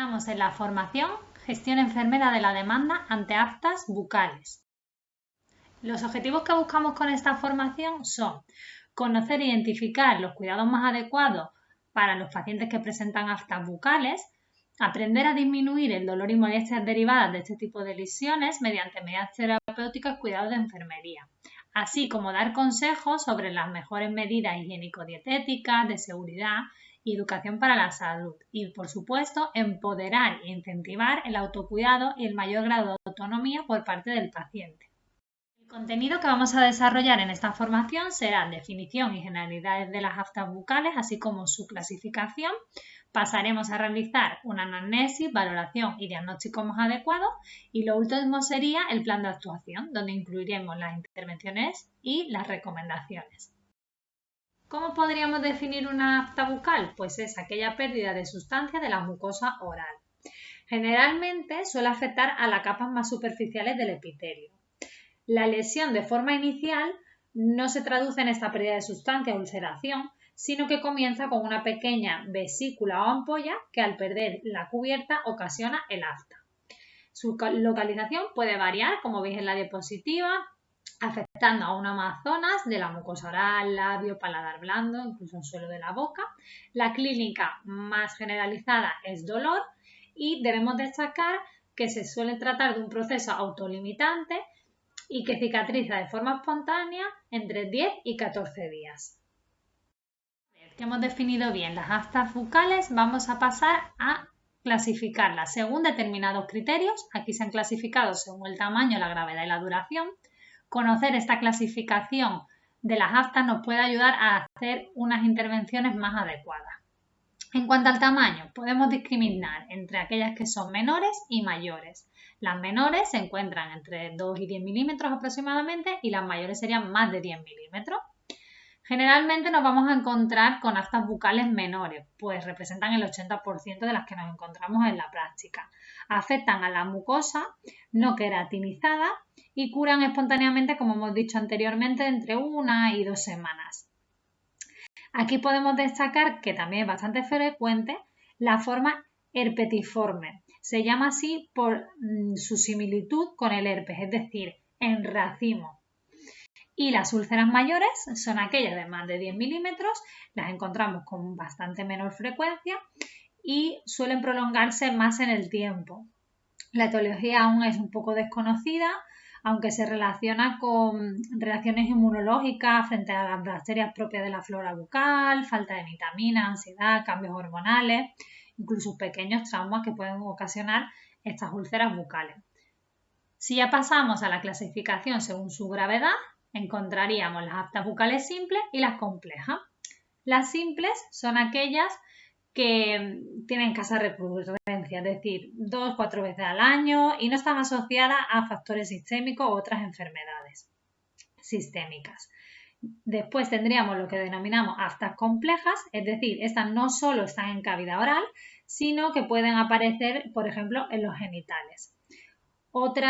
Estamos en la formación Gestión enfermera de la demanda ante aftas bucales. Los objetivos que buscamos con esta formación son conocer e identificar los cuidados más adecuados para los pacientes que presentan aftas bucales, aprender a disminuir el dolor y molestias derivadas de este tipo de lesiones mediante medidas terapéuticas y cuidados de enfermería, así como dar consejos sobre las mejores medidas higiénico-dietéticas, de seguridad y educación para la salud y, por supuesto, empoderar e incentivar el autocuidado y el mayor grado de autonomía por parte del paciente. El contenido que vamos a desarrollar en esta formación será definición y generalidades de las aftas bucales, así como su clasificación. Pasaremos a realizar una anamnesis, valoración y diagnóstico más adecuado y lo último sería el plan de actuación, donde incluiremos las intervenciones y las recomendaciones. ¿Cómo podríamos definir una afta bucal? Pues es aquella pérdida de sustancia de la mucosa oral. Generalmente suele afectar a las capas más superficiales del epitelio. La lesión de forma inicial no se traduce en esta pérdida de sustancia o ulceración, sino que comienza con una pequeña vesícula o ampolla que al perder la cubierta ocasiona el afta. Su localización puede variar, como veis en la diapositiva, afectando a una o más zonas de la mucosa oral, labio, paladar blando, incluso el suelo de la boca. La clínica más generalizada es dolor y debemos destacar que se suele tratar de un proceso autolimitante y que cicatriza de forma espontánea entre 10 y 14 días. Una vez que hemos definido bien las aftas bucales, vamos a pasar a clasificarlas según determinados criterios. Aquí se han clasificado según el tamaño, la gravedad y la duración. Conocer esta clasificación de las aftas nos puede ayudar a hacer unas intervenciones más adecuadas. En cuanto al tamaño, podemos discriminar entre aquellas que son menores y mayores. Las menores se encuentran entre 2 y 10 milímetros aproximadamente y las mayores serían más de 10 milímetros. Generalmente nos vamos a encontrar con aftas bucales menores, pues representan el 80% de las que nos encontramos en la práctica. Afectan a la mucosa no queratinizada y curan espontáneamente, como hemos dicho anteriormente, entre 1 y 2 semanas. Aquí podemos destacar que también es bastante frecuente la forma herpetiforme. Se llama así por su similitud con el herpes, es decir, en racimo. Y las úlceras mayores son aquellas de más de 10 milímetros, las encontramos con bastante menor frecuencia y suelen prolongarse más en el tiempo. La etiología aún es un poco desconocida, aunque se relaciona con reacciones inmunológicas frente a las bacterias propias de la flora bucal, falta de vitaminas, ansiedad, cambios hormonales, incluso pequeños traumas que pueden ocasionar estas úlceras bucales. Si ya pasamos a la clasificación según su gravedad, encontraríamos las aftas bucales simples y las complejas. Las simples son aquellas que tienen escasa recurrencia, es decir, 2 o 4 veces al año y no están asociadas a factores sistémicos u otras enfermedades sistémicas. Después tendríamos lo que denominamos aftas complejas, es decir, estas no solo están en cavidad oral, sino que pueden aparecer, por ejemplo, en los genitales. Otro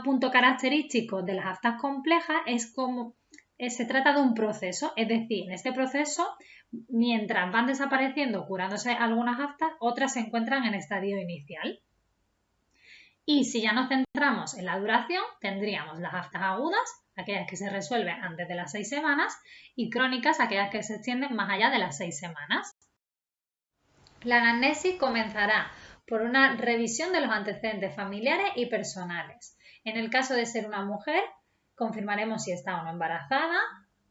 punto característico de las aftas complejas es cómo se trata de un proceso, es decir, en este proceso, mientras van desapareciendo o curándose algunas aftas, otras se encuentran en estadio inicial. Y si ya nos centramos en la duración, tendríamos las aftas agudas, aquellas que se resuelven antes de las 6 semanas, y crónicas, aquellas que se extienden más allá de las 6 semanas. La anamnesis comenzará por una revisión de los antecedentes familiares y personales. En el caso de ser una mujer, confirmaremos si está o no embarazada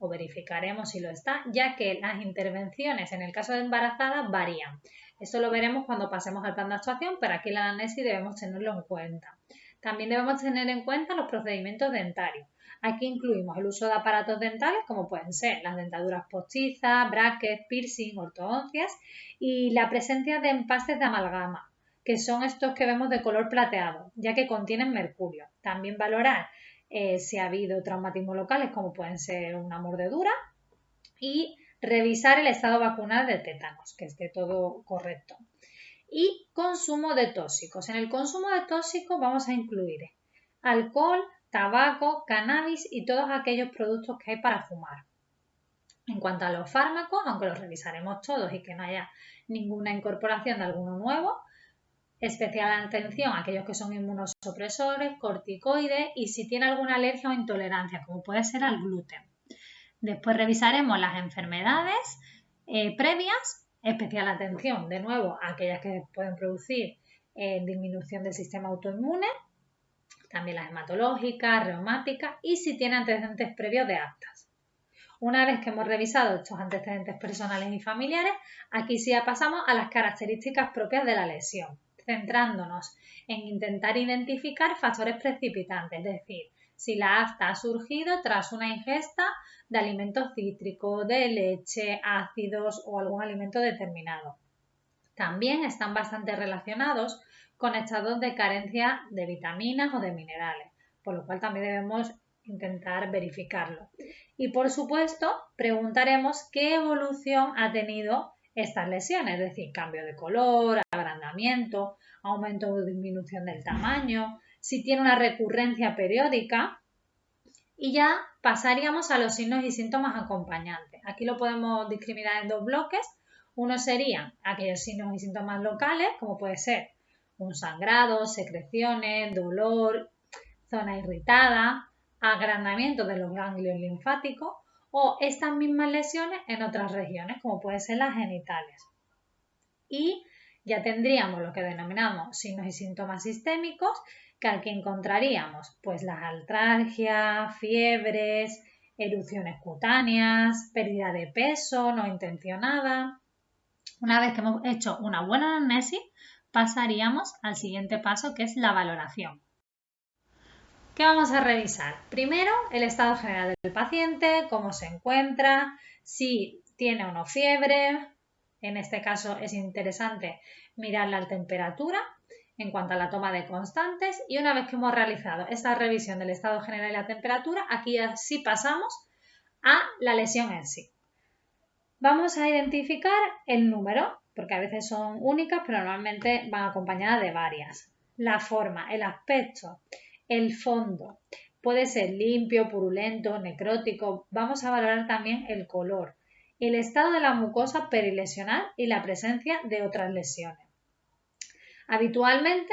o verificaremos si lo está, ya que las intervenciones en el caso de embarazada varían. Esto lo veremos cuando pasemos al plan de actuación, pero aquí en la anamnesis debemos tenerlo en cuenta. También debemos tener en cuenta los procedimientos dentarios. Aquí incluimos el uso de aparatos dentales como pueden ser las dentaduras postizas, brackets, piercing, ortodoncias y la presencia de empastes de amalgama, que son estos que vemos de color plateado, ya que contienen mercurio. También valorar si ha habido traumatismos locales como pueden ser una mordedura y revisar el estado vacunal de tétanos, que esté todo correcto. Y consumo de tóxicos. En el consumo de tóxicos vamos a incluir alcohol, tabaco, cannabis y todos aquellos productos que hay para fumar. En cuanto a los fármacos, aunque los revisaremos todos y que no haya ninguna incorporación de alguno nuevo, Especial atención a aquellos que son inmunosupresores, corticoides y si tiene alguna alergia o intolerancia, como puede ser al gluten. Después revisaremos las enfermedades previas, especial atención de nuevo a aquellas que pueden producir disminución del sistema autoinmune, también las hematológicas, reumáticas y si tiene antecedentes previos de aftas. Una vez que hemos revisado estos antecedentes personales y familiares, aquí sí ya pasamos a las características propias de la lesión, centrándonos en intentar identificar factores precipitantes, es decir, si la afta ha surgido tras una ingesta de alimentos cítricos, de leche, ácidos o algún alimento determinado. También están bastante relacionados con estados de carencia de vitaminas o de minerales, por lo cual también debemos intentar verificarlo. Y por supuesto, preguntaremos qué evolución ha tenido estas lesiones, es decir, cambio de color, agrandamiento, aumento o disminución del tamaño, si tiene una recurrencia periódica y ya pasaríamos a los signos y síntomas acompañantes. Aquí lo podemos discriminar en dos bloques. Uno serían aquellos signos y síntomas locales, como puede ser un sangrado, secreciones, dolor, zona irritada, agrandamiento de los ganglios linfáticos o estas mismas lesiones en otras regiones, como pueden ser las genitales. Y ya tendríamos lo que denominamos signos y síntomas sistémicos, que aquí encontraríamos pues las artralgias, fiebres, erupciones cutáneas, pérdida de peso no intencionada. Una vez que hemos hecho una buena anamnesis, pasaríamos al siguiente paso, que es la valoración. ¿Qué vamos a revisar? Primero, el estado general del paciente, cómo se encuentra, si tiene o no fiebre. En este caso es interesante mirar la temperatura en cuanto a la toma de constantes y una vez que hemos realizado esta revisión del estado general y la temperatura, aquí ya sí pasamos a la lesión en sí. Vamos a identificar el número, porque a veces son únicas, pero normalmente van acompañadas de varias. La forma, el aspecto, el fondo, puede ser limpio, purulento, necrótico. Vamos a valorar también el color, el estado de la mucosa perilesional y la presencia de otras lesiones. Habitualmente,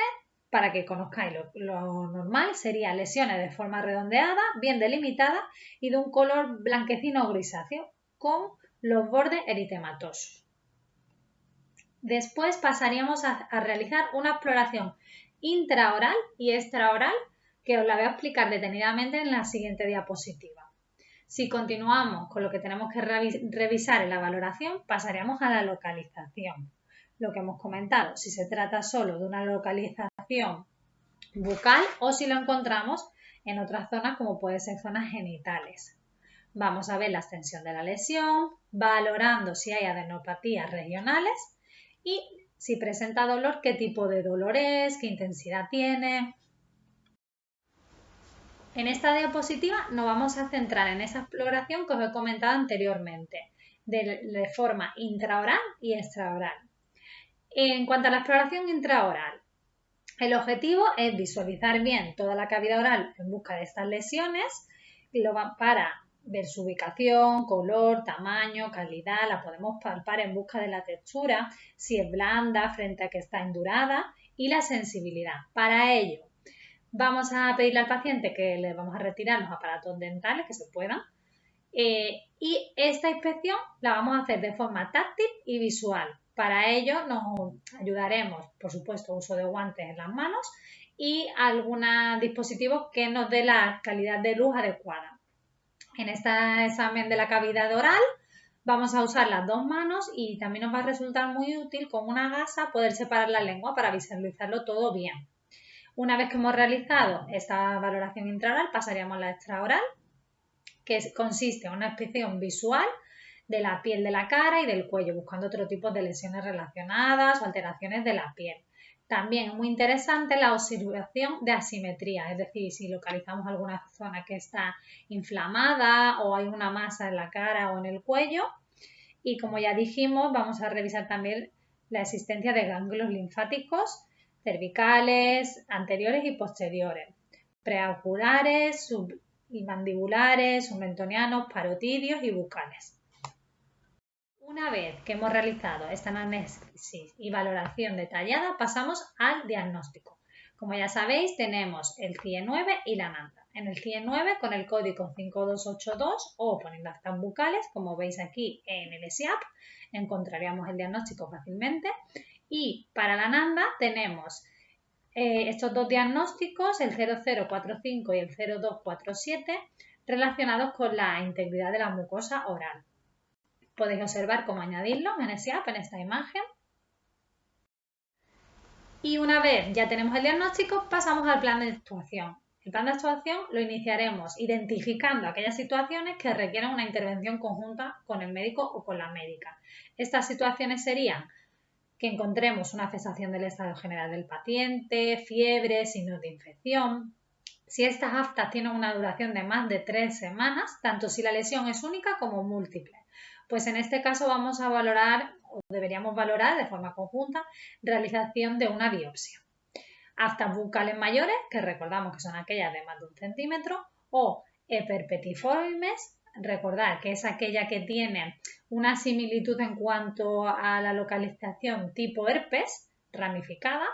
para que conozcáis lo normal, serían lesiones de forma redondeada, bien delimitada y de un color blanquecino o grisáceo, con los bordes eritematosos. Después pasaríamos a realizar una exploración intraoral y extraoral que os la voy a explicar detenidamente en la siguiente diapositiva. Si continuamos con lo que tenemos que revisar en la valoración, pasaríamos a la localización. Lo que hemos comentado, si se trata solo de una localización bucal o si lo encontramos en otras zonas como pueden ser zonas genitales. Vamos a ver la extensión de la lesión, valorando si hay adenopatías regionales y si presenta dolor, qué tipo de dolor es, qué intensidad tiene. En esta diapositiva nos vamos a centrar en esa exploración que os he comentado anteriormente, de forma intraoral y extraoral. En cuanto a la exploración intraoral, el objetivo es visualizar bien toda la cavidad oral en busca de estas lesiones para ver su ubicación, color, tamaño, calidad, la podemos palpar en busca de la textura, si es blanda frente a que está endurada y la sensibilidad. Para ello, vamos a pedirle al paciente que le vamos a retirar los aparatos dentales que se puedan y esta inspección la vamos a hacer de forma táctil y visual. Para ello nos ayudaremos, por supuesto, uso de guantes en las manos y algunos dispositivos que nos dé la calidad de luz adecuada. En este examen de la cavidad oral vamos a usar las dos manos y también nos va a resultar muy útil con una gasa poder separar la lengua para visualizarlo todo bien. Una vez que hemos realizado esta valoración intraoral, pasaríamos a la extraoral, que consiste en una inspección visual de la piel de la cara y del cuello, buscando otro tipo de lesiones relacionadas o alteraciones de la piel. También es muy interesante la observación de asimetría, es decir, si localizamos alguna zona que está inflamada o hay una masa en la cara o en el cuello. Y como ya dijimos, vamos a revisar también la existencia de ganglios linfáticos cervicales, anteriores y posteriores, preoculares, submandibulares, submentonianos, parotidios y bucales. Una vez que hemos realizado esta análisis y valoración detallada, pasamos al diagnóstico. Como ya sabéis, tenemos el CIE 9 y la NANDA. En el CIE 9 con el código 5282 o poniendo actas bucales, como veis aquí en el SIAP, encontraríamos el diagnóstico fácilmente. Y para la NANDA tenemos estos dos diagnósticos, el 0045 y el 0247, relacionados con la integridad de la mucosa oral. Podéis observar cómo añadirlo en ese app, en esta imagen. Y una vez ya tenemos el diagnóstico, pasamos al plan de actuación. El plan de actuación lo iniciaremos identificando aquellas situaciones que requieran una intervención conjunta con el médico o con la médica. Estas situaciones serían que encontremos una cesación del estado general del paciente, fiebre, signos de infección. Si estas aftas tienen una duración de más de 3 semanas, tanto si la lesión es única como múltiple, pues en este caso vamos a valorar o deberíamos valorar de forma conjunta realización de una biopsia. Aftas bucales mayores, que recordamos que son aquellas de más de 1 centímetro, o herpetiformes, recordar que es aquella que tiene una similitud en cuanto a la localización tipo herpes ramificada,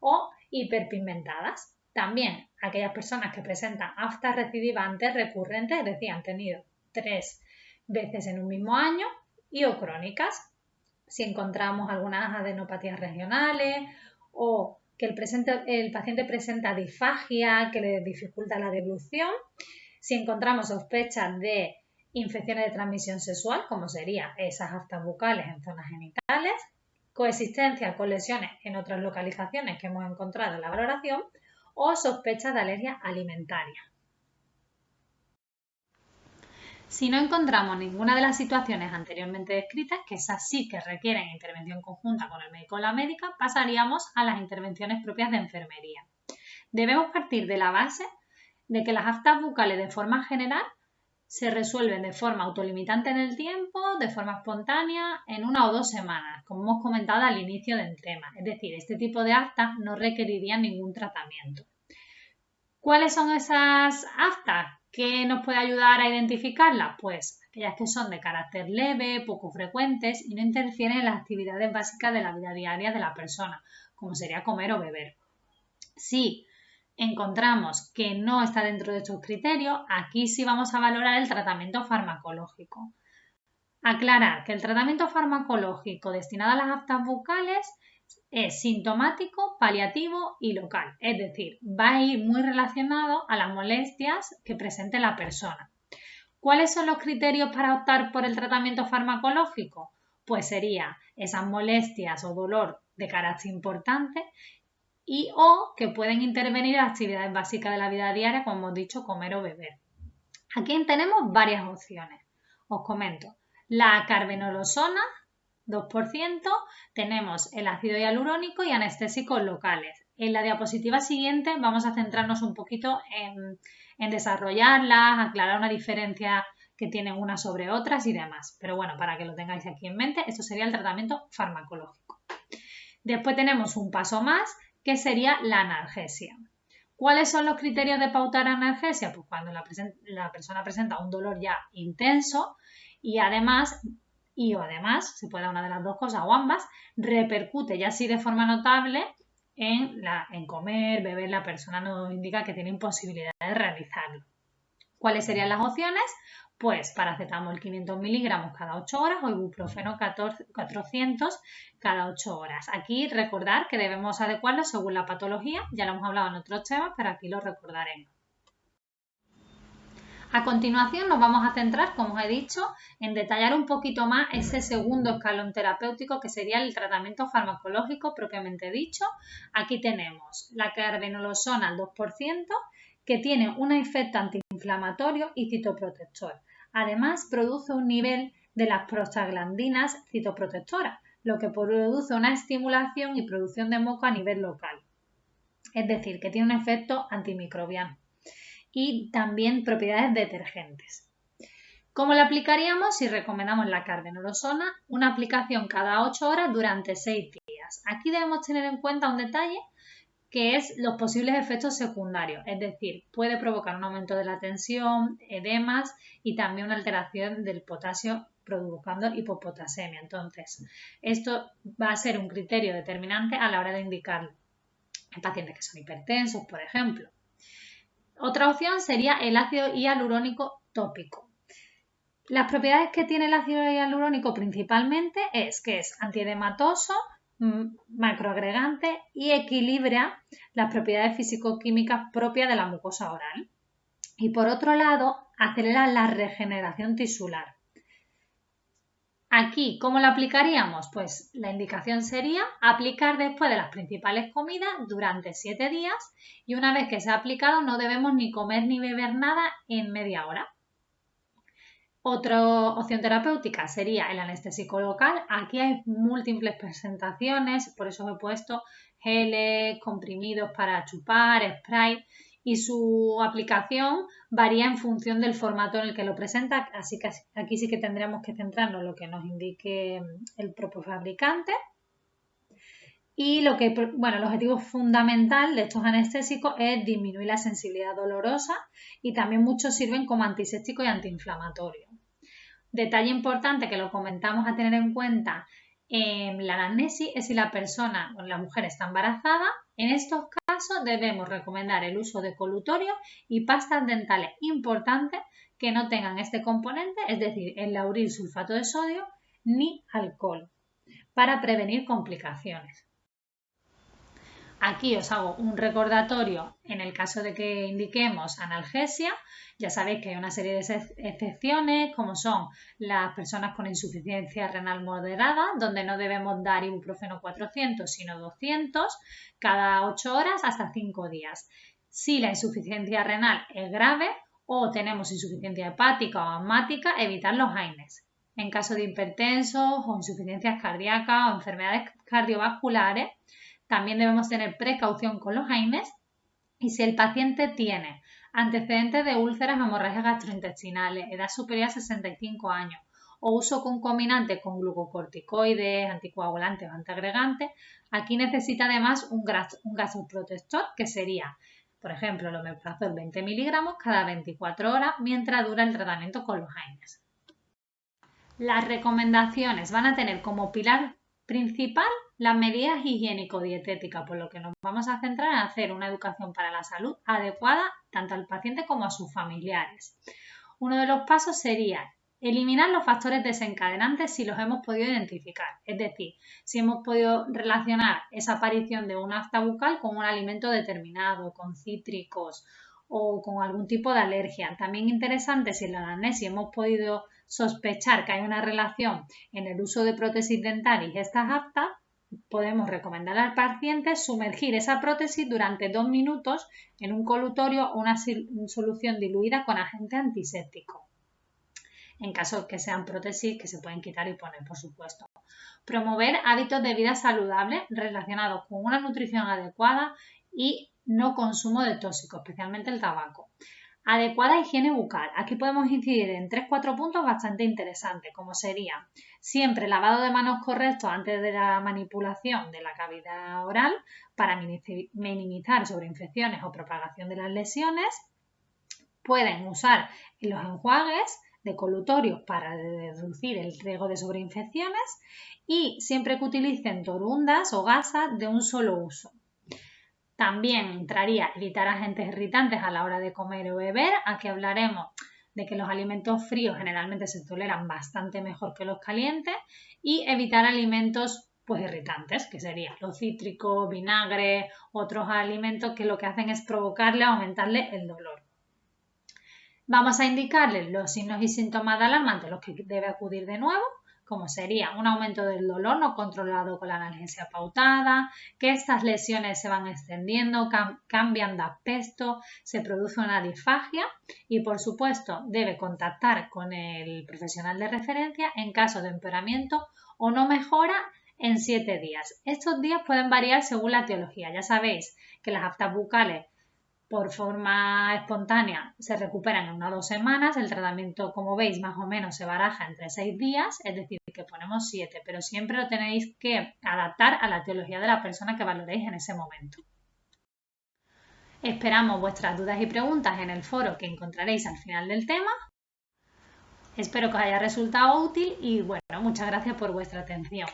o hiperpigmentadas. También aquellas personas que presentan aftas recidivantes recurrentes, es decir, han tenido 3 veces en un mismo año y o crónicas. Si encontramos algunas adenopatías regionales o que el paciente presenta disfagia que le dificulta la deglución, si encontramos sospechas de infecciones de transmisión sexual, como serían esas aftas bucales en zonas genitales, coexistencia con lesiones en otras localizaciones que hemos encontrado en la valoración o sospechas de alergia alimentaria. Si no encontramos ninguna de las situaciones anteriormente descritas, que esas sí que requieren intervención conjunta con el médico o la médica, pasaríamos a las intervenciones propias de enfermería. Debemos partir de la base de que las aftas bucales de forma general se resuelven de forma autolimitante en el tiempo, de forma espontánea, en 1 o 2 semanas, como hemos comentado al inicio del tema. Es decir, este tipo de aftas no requerirían ningún tratamiento. ¿Cuáles son esas aftas? ¿Qué nos puede ayudar a identificarlas? Pues aquellas que son de carácter leve, poco frecuentes y no interfieren en las actividades básicas de la vida diaria de la persona, como sería comer o beber. Si encontramos que no está dentro de estos criterios, aquí sí vamos a valorar el tratamiento farmacológico. Aclarar que el tratamiento farmacológico destinado a las aftas bucales es sintomático, paliativo y local, es decir, va a ir muy relacionado a las molestias que presente la persona. ¿Cuáles son los criterios para optar por el tratamiento farmacológico? Pues sería esas molestias o dolor de carácter importante y o que pueden intervenir en actividades básicas de la vida diaria, como hemos dicho, comer o beber. Aquí tenemos varias opciones. Os comento. La carbenolosona, 2%, tenemos el ácido hialurónico y anestésicos locales. En la diapositiva siguiente vamos a centrarnos un poquito en desarrollarlas, aclarar una diferencia que tienen unas sobre otras y demás. Pero bueno, para que lo tengáis aquí en mente, esto sería el tratamiento farmacológico. Después tenemos un paso más, que sería la analgesia. ¿Cuáles son los criterios de pautar analgesia? Pues cuando la persona presenta un dolor ya intenso y además, se puede dar una de las dos cosas o ambas, repercute ya así de forma notable en comer, beber, la persona nos indica que tiene imposibilidad de realizarlo. ¿Cuáles serían las opciones? Pues paracetamol 500 miligramos cada 8 horas o ibuprofeno 400 cada 8 horas. Aquí recordar que debemos adecuarlo según la patología, ya lo hemos hablado en otros temas, pero aquí lo recordaremos. A continuación nos vamos a centrar, como os he dicho, en detallar un poquito más ese segundo escalón terapéutico que sería el tratamiento farmacológico propiamente dicho. Aquí tenemos la carbenolosona al 2%, que tiene un efecto antiinflamatorio y citoprotector. Además, produce un nivel de las prostaglandinas citoprotectoras, lo que produce una estimulación y producción de moco a nivel local. Es decir, que tiene un efecto antimicrobiano y también propiedades detergentes. ¿Cómo la aplicaríamos? Si recomendamos la carbenolosona, una aplicación cada 8 horas durante 6 días. Aquí debemos tener en cuenta un detalle que es los posibles efectos secundarios, es decir, puede provocar un aumento de la tensión, edemas y también una alteración del potasio provocando hipopotasemia. Entonces, esto va a ser un criterio determinante a la hora de indicarlo en pacientes que son hipertensos, por ejemplo. Otra opción sería el ácido hialurónico tópico. Las propiedades que tiene el ácido hialurónico principalmente es que es antiedematoso, macroagregante y equilibra las propiedades físico-químicas propias de la mucosa oral. Y por otro lado, acelera la regeneración tisular. Aquí, ¿cómo lo aplicaríamos? Pues la indicación sería aplicar después de las principales comidas durante 7 días y una vez que se ha aplicado no debemos ni comer ni beber nada en media hora. Otra opción terapéutica sería el anestésico local. Aquí hay múltiples presentaciones, por eso he puesto geles, comprimidos para chupar, spray, y su aplicación varía en función del formato en el que lo presenta, así que aquí sí que tendremos que centrarnos en lo que nos indique el propio fabricante. Y el objetivo fundamental de estos anestésicos es disminuir la sensibilidad dolorosa y también muchos sirven como antiséptico y antiinflamatorio. Detalle importante que lo comentamos a tener en cuenta en la anamnesis es si la persona o la mujer está embarazada. En estos casos debemos recomendar el uso de colutorio y pastas dentales importantes que no tengan este componente, es decir, el lauril sulfato de sodio ni alcohol, para prevenir complicaciones. Aquí os hago un recordatorio en el caso de que indiquemos analgesia. Ya sabéis que hay una serie de excepciones, como son las personas con insuficiencia renal moderada, donde no debemos dar ibuprofeno 400, sino 200 cada 8 horas hasta 5 días. Si la insuficiencia renal es grave o tenemos insuficiencia hepática o asmática, evitar los AINES. En caso de hipertensos o insuficiencias cardíacas o enfermedades cardiovasculares, también debemos tener precaución con los AINES y si el paciente tiene antecedentes de úlceras o hemorragias gastrointestinales, edad superior a 65 años o uso concomitante con glucocorticoides, anticoagulantes o antiagregantes, aquí necesita además un gasoprotector que sería, por ejemplo, el omeprazol 20 miligramos cada 24 horas mientras dura el tratamiento con los AINES. Las recomendaciones van a tener como pilar principal las medidas higiénico-dietéticas, por lo que nos vamos a centrar en hacer una educación para la salud adecuada tanto al paciente como a sus familiares. Uno de los pasos sería eliminar los factores desencadenantes si los hemos podido identificar, es decir, si hemos podido relacionar esa aparición de una afta bucal con un alimento determinado, con cítricos o con algún tipo de alergia. También interesante si en la anamnesis hemos podido sospechar que hay una relación en el uso de prótesis dental y estas aftas, podemos recomendar al paciente sumergir esa prótesis durante 2 minutos en un colutorio o una solución diluida con agente antiséptico. En caso que sean prótesis que se pueden quitar y poner, por supuesto. Promover hábitos de vida saludables relacionados con una nutrición adecuada y no consumo de tóxicos, especialmente el tabaco. Adecuada higiene bucal. Aquí podemos incidir en 3-4 puntos bastante interesantes, como sería siempre lavado de manos correcto antes de la manipulación de la cavidad oral para minimizar sobreinfecciones o propagación de las lesiones. Pueden usar los enjuagues de colutorio para reducir el riesgo de sobreinfecciones y siempre que utilicen torundas o gasas de un solo uso. También entraría evitar agentes irritantes a la hora de comer o beber. Aquí hablaremos de que los alimentos fríos generalmente se toleran bastante mejor que los calientes y evitar alimentos irritantes, que serían los cítricos, vinagre, otros alimentos que lo que hacen es provocarle, aumentarle el dolor. Vamos a indicarles los signos y síntomas de alarma ante los que debe acudir de nuevo, como sería un aumento del dolor no controlado con la analgesia pautada, que estas lesiones se van extendiendo, cambian de aspecto, se produce una disfagia y, por supuesto, debe contactar con el profesional de referencia en caso de empeoramiento o no mejora en 7 días. Estos días pueden variar según la etiología. Ya sabéis que las aftas bucales por forma espontánea se recuperan en 1 o 2 semanas. El tratamiento, como veis, más o menos se baraja entre 6 días, es decir, que ponemos 7, pero siempre lo tenéis que adaptar a la etiología de la persona que valoréis en ese momento. Esperamos vuestras dudas y preguntas en el foro que encontraréis al final del tema. Espero que os haya resultado útil y bueno, muchas gracias por vuestra atención.